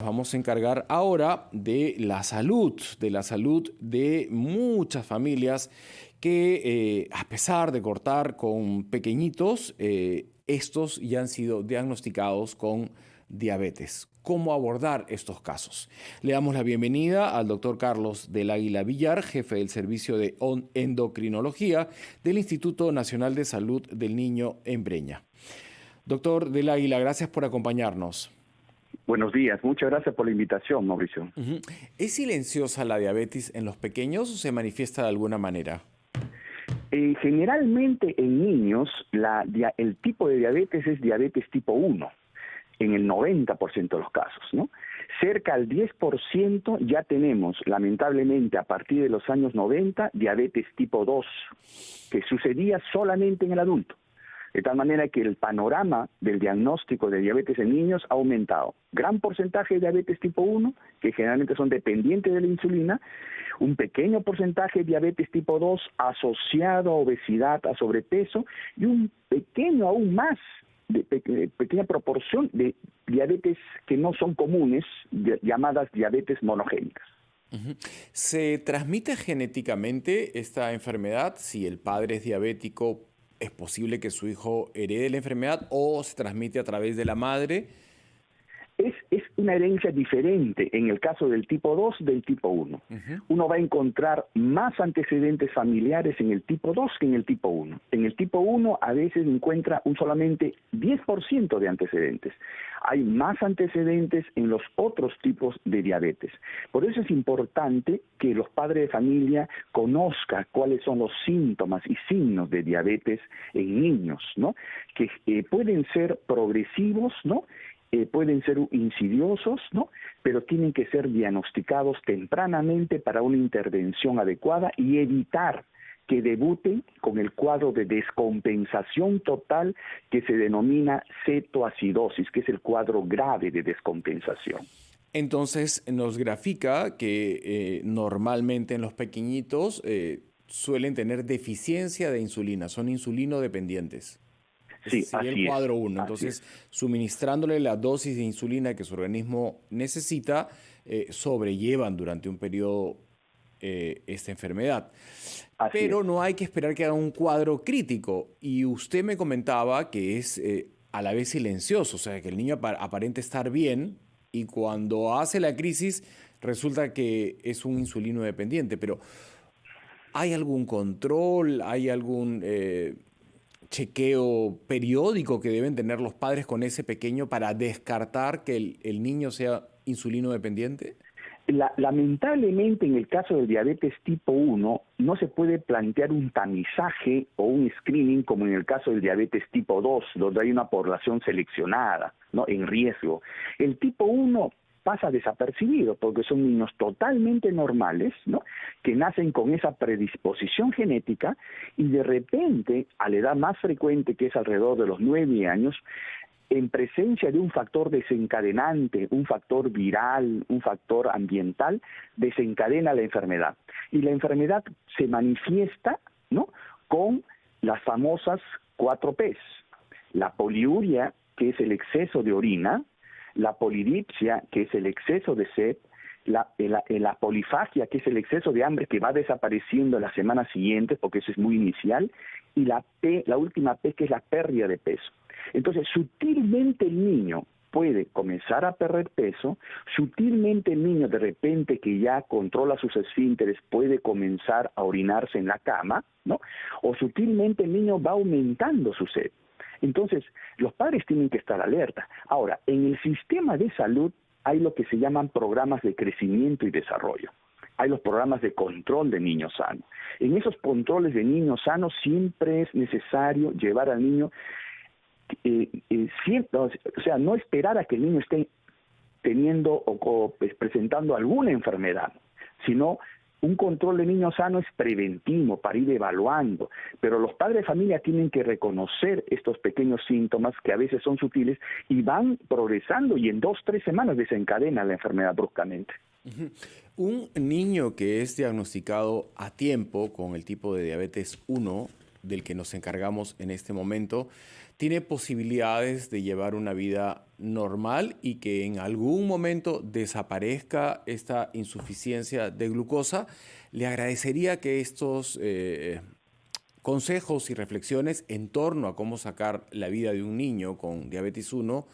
Vamos a encargar ahora de la salud de muchas familias que a pesar de cortar con pequeñitos, estos ya han sido diagnosticados con diabetes. ¿Cómo abordar estos casos? Le damos la bienvenida al doctor Carlos del Águila Villar, jefe del Servicio de Endocrinología del Instituto Nacional de Salud del Niño en Breña. Doctor del Águila, gracias por acompañarnos. Buenos días, muchas gracias por la invitación, Mauricio. ¿Es silenciosa la diabetes en los pequeños o se manifiesta de alguna manera? Generalmente en niños el tipo de diabetes es diabetes tipo 1, en el 90% de los casos, ¿no? Cerca al 10% ya tenemos, lamentablemente, a partir de los años 90, diabetes tipo 2, que sucedía solamente en el adulto. De tal manera que el panorama del diagnóstico de diabetes en niños ha aumentado. Gran porcentaje de diabetes tipo 1, que generalmente son dependientes de la insulina, un pequeño porcentaje de diabetes tipo 2 asociado a obesidad, a sobrepeso, y un pequeño aún más, pequeña proporción de diabetes que no son comunes, llamadas diabetes monogénicas. ¿Se transmite genéticamente esta enfermedad? Si el padre es diabético, ¿es posible que su hijo herede la enfermedad o se transmite a través de la madre? Es una herencia diferente en el caso del tipo 2 del tipo 1. Uno va a encontrar más antecedentes familiares en el tipo 2 que en el tipo 1. En el tipo 1 a veces encuentra solamente 10% de antecedentes. Hay más antecedentes en los otros tipos de diabetes. Por eso es importante que los padres de familia conozcan cuáles son los síntomas y signos de diabetes en niños, ¿no? Que pueden ser progresivos, ¿no? Pueden ser insidiosos, ¿no? Pero tienen que ser diagnosticados tempranamente para una intervención adecuada y evitar que debuten con el cuadro de descompensación total que se denomina cetoacidosis, que es el cuadro grave de descompensación. Entonces nos grafica que normalmente en los pequeñitos suelen tener deficiencia de insulina, son insulinodependientes. Sí, Ese sería el así es. cuadro 1. Así Entonces, es. suministrándole la dosis de insulina que su organismo necesita, sobrellevan durante un periodo esta enfermedad. Así es. Pero no hay que esperar que haga un cuadro crítico. Y usted me comentaba que es a la vez silencioso, o sea, que el niño aparenta estar bien y cuando hace la crisis resulta que es un insulino dependiente. Pero ¿hay algún control? ¿Hay algún chequeo periódico que deben tener los padres con ese pequeño para descartar que el niño sea insulino dependiente? Lamentablemente, en el caso del diabetes tipo 1, no se puede plantear un tamizaje o un screening como en el caso del diabetes tipo 2, donde hay una población seleccionada, ¿no?, en riesgo. El tipo 1 pasa desapercibido porque son niños totalmente normales, ¿no?, que nacen con esa predisposición genética y de repente, a la edad más frecuente, que es alrededor de los 9 años, en presencia de un factor desencadenante, un factor viral, un factor ambiental, desencadena la enfermedad. Y la enfermedad se manifiesta, ¿no?, con las famosas 4 P's. La poliuria, que es el exceso de orina; la polidipsia, que es el exceso de sed; la polifagia, que es el exceso de hambre que va desapareciendo en las semanas siguientes, porque eso es muy inicial; y la última P, que es la pérdida de peso. Entonces, sutilmente el niño puede comenzar a perder peso, sutilmente el niño de repente que ya controla sus esfínteres puede comenzar a orinarse en la cama, ¿no? O sutilmente el niño va aumentando su sed. Entonces, los padres tienen que estar alerta. Ahora, en el sistema de salud hay lo que se llaman programas de crecimiento y desarrollo. Hay los programas de control de niños sanos. En esos controles de niños sanos siempre es necesario llevar al niño siempre, o sea, no esperar a que el niño esté teniendo o presentando alguna enfermedad, sino un control de niño sano es preventivo para ir evaluando, pero los padres de familia tienen que reconocer estos pequeños síntomas que a veces son sutiles y van progresando y en 2 o 3 semanas desencadena la enfermedad bruscamente. Un niño que es diagnosticado a tiempo con el tipo de diabetes 1, del que nos encargamos en este momento, tiene posibilidades de llevar una vida normal y que en algún momento desaparezca esta insuficiencia de glucosa, le agradecería que estos consejos y reflexiones en torno a cómo sacar la vida de un niño con diabetes 1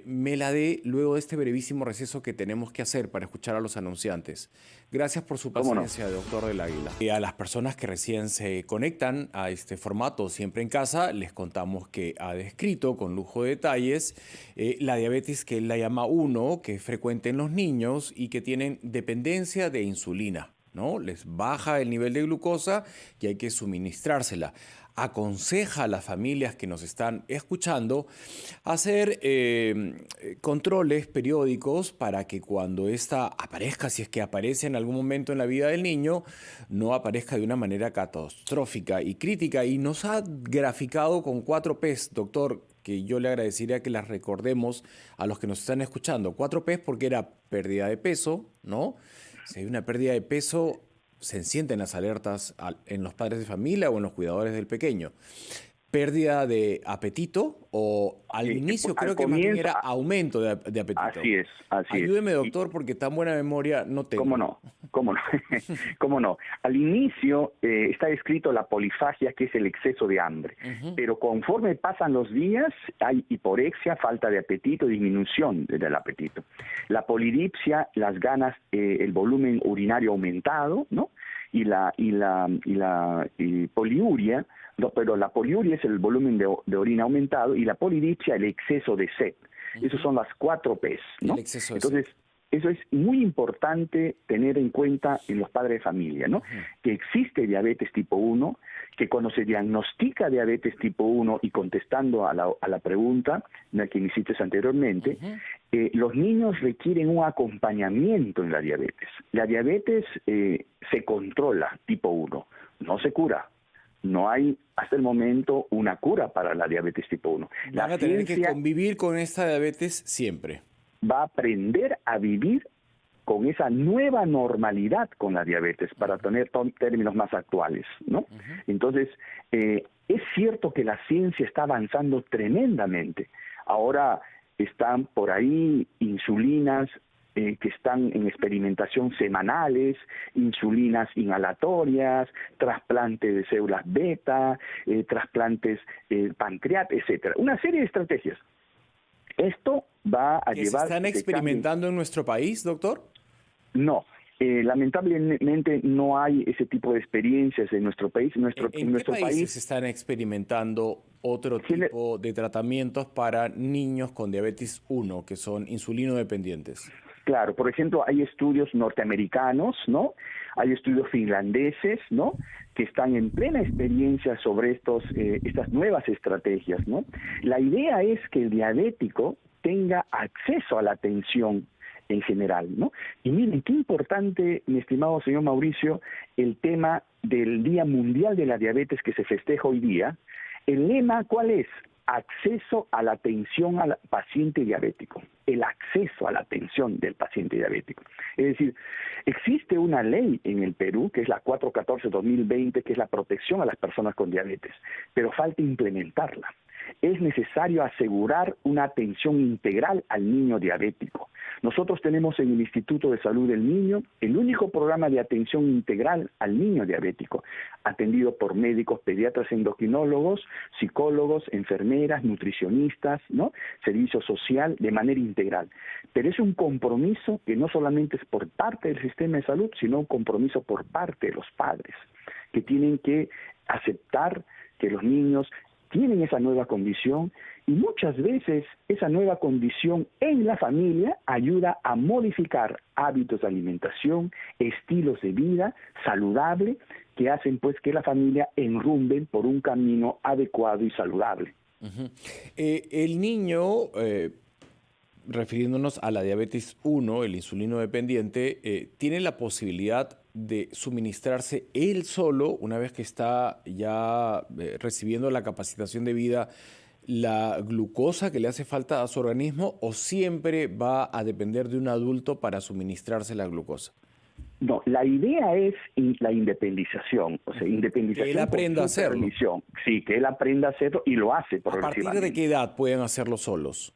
me la dé luego de este brevísimo receso que tenemos que hacer para escuchar a los anunciantes. Gracias por su paciencia, doctor del Águila. Y a las personas que recién se conectan a este formato Siempre en Casa, les contamos que ha descrito con lujo de detalles la diabetes que él la llama 1, que es frecuente en los niños y que tienen dependencia de insulina, ¿no? Les baja el nivel de glucosa y hay que suministrársela. Aconseja a las familias que nos están escuchando hacer controles periódicos para que cuando esta aparezca, si es que aparece en algún momento en la vida del niño, no aparezca de una manera catastrófica y crítica. Y nos ha graficado con 4 P's, doctor, que yo le agradecería que las recordemos a los que nos están escuchando. 4 P's porque era pérdida de peso, ¿no? Si hay una pérdida de peso, se encienden las alertas en los padres de familia o en los cuidadores del pequeño. Pérdida de apetito o al inicio creo que más bien era aumento de apetito. Así es. Ayúdeme, doctor, porque tan buena memoria no tengo. ¿Cómo no? ¿Cómo no? Al inicio está escrito la polifagia, que es el exceso de hambre. Pero conforme pasan los días, hay hiporexia, falta de apetito, disminución del apetito. La polidipsia, las ganas, el volumen urinario aumentado, ¿no? Y la poliuria, pero la poliuria es el volumen de orina aumentado y la polidipsia el exceso de sed. Esas son las 4 P's, ¿no? Entonces, eso es muy importante tener en cuenta en los padres de familia, ¿no? Que existe diabetes tipo 1, que cuando se diagnostica diabetes tipo 1 y contestando a la pregunta que me hiciste anteriormente, los niños requieren un acompañamiento en la diabetes. La diabetes se controla tipo 1, no se cura. No hay hasta el momento una cura para la diabetes tipo 1. Van a tener que convivir con esta diabetes siempre. Va a aprender a vivir con esa nueva normalidad con la diabetes, para tener términos más actuales, ¿no? Entonces, es cierto que la ciencia está avanzando tremendamente. Ahora están por ahí insulinas que están en experimentación semanales, insulinas inhalatorias, trasplantes de células beta, trasplantes pancreáticos, etcétera. Una serie de estrategias. Esto va a llevar... ¿Se están experimentando en nuestro país, doctor? No. Lamentablemente no hay ese tipo de experiencias en nuestro país. ¿En qué países se están experimentando otro tipo de tratamientos para niños con diabetes 1, que son insulino dependientes? Claro, por ejemplo, hay estudios norteamericanos, ¿no? Hay estudios finlandeses, ¿no? Que están en plena experiencia sobre estas nuevas estrategias, ¿no? La idea es que el diabético tenga acceso a la atención en general, ¿no? Y miren, qué importante, mi estimado señor Mauricio, el tema del Día Mundial de la Diabetes que se festeja hoy día. El lema, ¿cuál es? Acceso a la atención al paciente diabético, el acceso a la atención del paciente diabético. Es decir, existe una ley en el Perú, que es la 414-2020, que es la protección a las personas con diabetes, pero falta implementarla. Es necesario asegurar una atención integral al niño diabético. Nosotros tenemos en el Instituto de Salud del Niño el único programa de atención integral al niño diabético, atendido por médicos, pediatras, endocrinólogos, psicólogos, enfermeras, nutricionistas, ¿no? Servicio social, de manera integral. Pero es un compromiso que no solamente es por parte del sistema de salud, sino un compromiso por parte de los padres, que tienen que aceptar que los niños tienen esa nueva condición, y muchas veces esa nueva condición en la familia ayuda a modificar hábitos de alimentación, estilos de vida saludable, que hacen pues que la familia enrumbe por un camino adecuado y saludable. El niño, refiriéndonos a la diabetes 1, el insulino dependiente, tiene la posibilidad de suministrarse él solo, una vez que está ya recibiendo la capacitación de vida, la glucosa que le hace falta a su organismo, o siempre va a depender de un adulto para suministrarse la glucosa? No, la idea es la independización, o sea, independización. Que él aprenda a hacerlo. Sí, que él aprenda a hacerlo y lo hace progresivamente. ¿A partir de qué edad pueden hacerlo solos?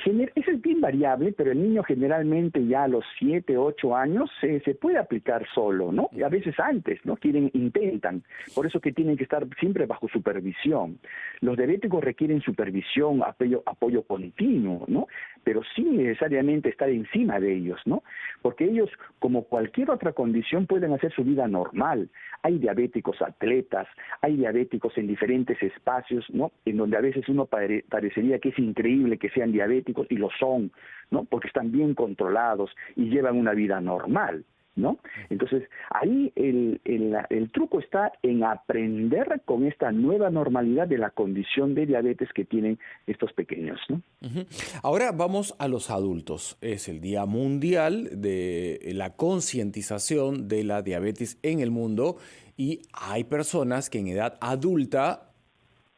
Eso es bien variable, pero el niño generalmente ya a los 7, 8 años se puede aplicar solo, ¿no? Y a veces antes, ¿no? Intentan. Por eso que tienen que estar siempre bajo supervisión. Los diabéticos requieren supervisión, apoyo continuo, ¿no? Pero sin necesariamente estar encima de ellos, ¿no? Porque ellos, como cualquier otra condición, pueden hacer su vida normal. Hay diabéticos atletas, hay diabéticos en diferentes espacios, ¿no? En donde a veces uno parecería que es increíble que sean diabéticos, y lo son, ¿no? Porque están bien controlados y llevan una vida normal, ¿no? Entonces, ahí el truco está en aprender con esta nueva normalidad de la condición de diabetes que tienen estos pequeños, ¿no? Ujú. Ahora vamos a los adultos. Es el Día Mundial de la concientización de la diabetes en el mundo y hay personas que en edad adulta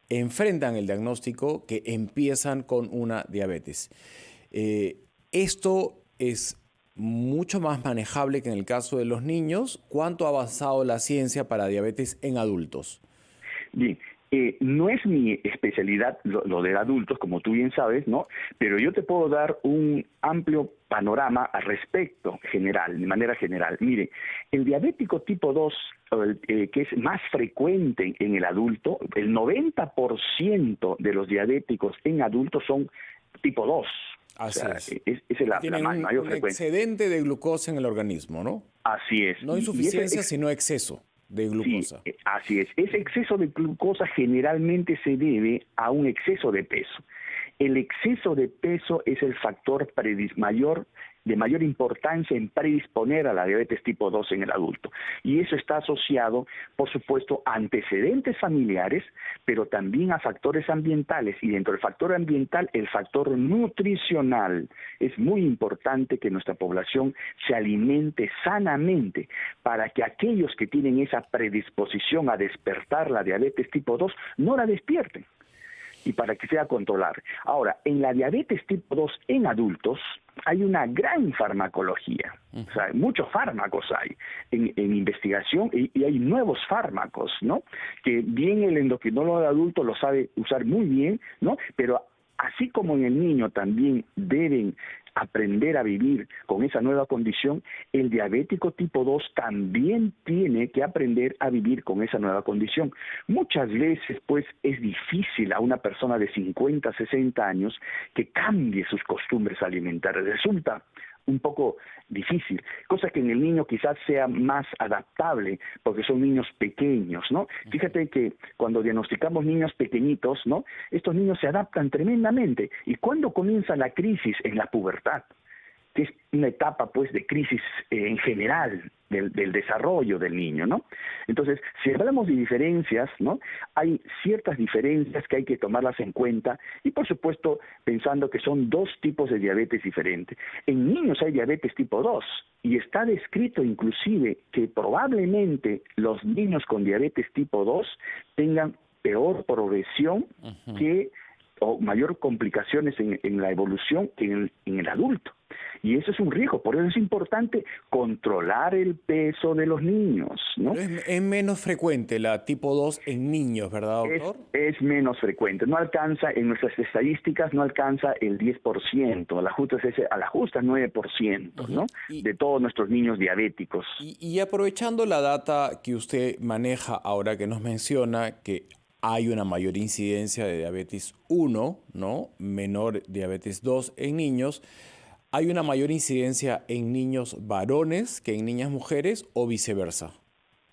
enfrentan el diagnóstico que empiezan con una diabetes. Esto es mucho más manejable que en el caso de los niños. ¿Cuánto ha avanzado la ciencia para diabetes en adultos? Bien, no es mi especialidad lo de adultos, como tú bien sabes, ¿no? Pero yo te puedo dar un amplio panorama al respecto, de manera general. Mire, el diabético tipo 2, que es más frecuente en el adulto, el 90% de los diabéticos en adultos son tipo 2. Así O sea, es. esa es la Tienen mayor un frecuencia. excedente de glucosa en el organismo, ¿no? Así es. No insuficiencia, sino exceso de glucosa. Sí, así es. Ese exceso de glucosa generalmente se debe a un exceso de peso. El exceso de peso es el factor de mayor importancia en predisponer a la diabetes tipo 2 en el adulto. Y eso está asociado, por supuesto, a antecedentes familiares, pero también a factores ambientales. Y dentro del factor ambiental, el factor nutricional. Es muy importante que nuestra población se alimente sanamente para que aquellos que tienen esa predisposición a despertar la diabetes tipo 2 no la despierten, y para que sea controlable. Ahora, en la diabetes tipo 2 en adultos hay una gran farmacología. O sea, muchos fármacos hay en investigación y hay nuevos fármacos, ¿no? Que bien el endocrinólogo de adulto lo sabe usar muy bien, ¿no? Pero así como en el niño también deben aprender a vivir con esa nueva condición, el diabético tipo 2 también tiene que aprender a vivir con esa nueva condición. Muchas veces, pues, es difícil a una persona de 50, 60 años que cambie sus costumbres alimentarias. Resulta un poco difícil, cosa que en el niño quizás sea más adaptable, porque son niños pequeños, ¿no? Fíjate que cuando diagnosticamos niños pequeñitos, ¿no? Estos niños se adaptan tremendamente. ¿Y cuándo comienza la crisis? En la pubertad, que es una etapa, pues, de crisis en general del desarrollo del niño, ¿no? Entonces, si hablamos de diferencias, ¿no? Hay ciertas diferencias que hay que tomarlas en cuenta y, por supuesto, pensando que son dos tipos de diabetes diferentes. En niños hay diabetes tipo 2 y está descrito inclusive que probablemente los niños con diabetes tipo 2 tengan peor progresión o mayor complicaciones en la evolución que en el adulto. Y eso es un riesgo, por eso es importante controlar el peso de los niños, ¿no? Pero es menos frecuente la tipo 2 en niños, ¿verdad, doctor? Es menos frecuente, no alcanza, en nuestras estadísticas no alcanza el 10%, a la justa 9%, ¿no? De todos nuestros niños diabéticos. Y aprovechando la data que usted maneja ahora, que nos menciona que hay una mayor incidencia de diabetes 1, ¿no? Menor diabetes 2 en niños. ¿Hay una mayor incidencia en niños varones que en niñas mujeres o viceversa?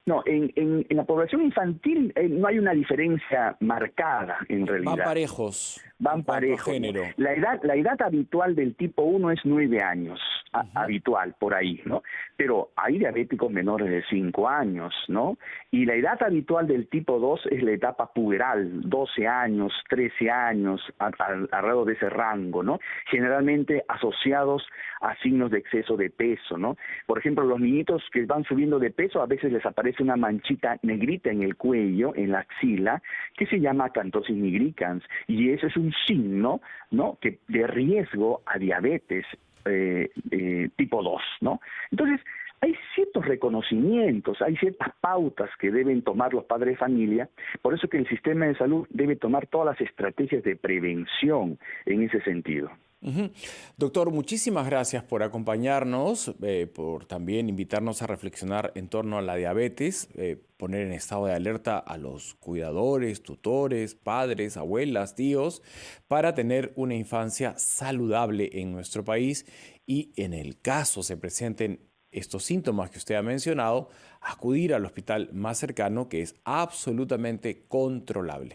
No, en la población infantil no hay una diferencia marcada en realidad. Van parejos. Van parejos. Género. La edad habitual del tipo 1 es 9 años, habitual, por ahí, ¿no? Pero hay diabéticos menores de 5 años, ¿no? Y la edad habitual del tipo 2 es la etapa puberal, 12 años, 13 años, alrededor de ese rango, ¿no? Generalmente asociados a signos de exceso de peso, ¿no? Por ejemplo, los niñitos que van subiendo de peso, a veces les aparece una manchita negrita en el cuello, en la axila, que se llama acanthosis nigricans, y ese es un signo, ¿no?, que de riesgo a diabetes tipo 2, ¿no? Entonces, hay ciertos reconocimientos, hay ciertas pautas que deben tomar los padres de familia, por eso que el sistema de salud debe tomar todas las estrategias de prevención en ese sentido. Ujú. Doctor, muchísimas gracias por acompañarnos, por también invitarnos a reflexionar en torno a la diabetes, poner en estado de alerta a los cuidadores, tutores, padres, abuelas, tíos, para tener una infancia saludable en nuestro país y en el caso se presenten estos síntomas que usted ha mencionado, acudir al hospital más cercano que es absolutamente controlable.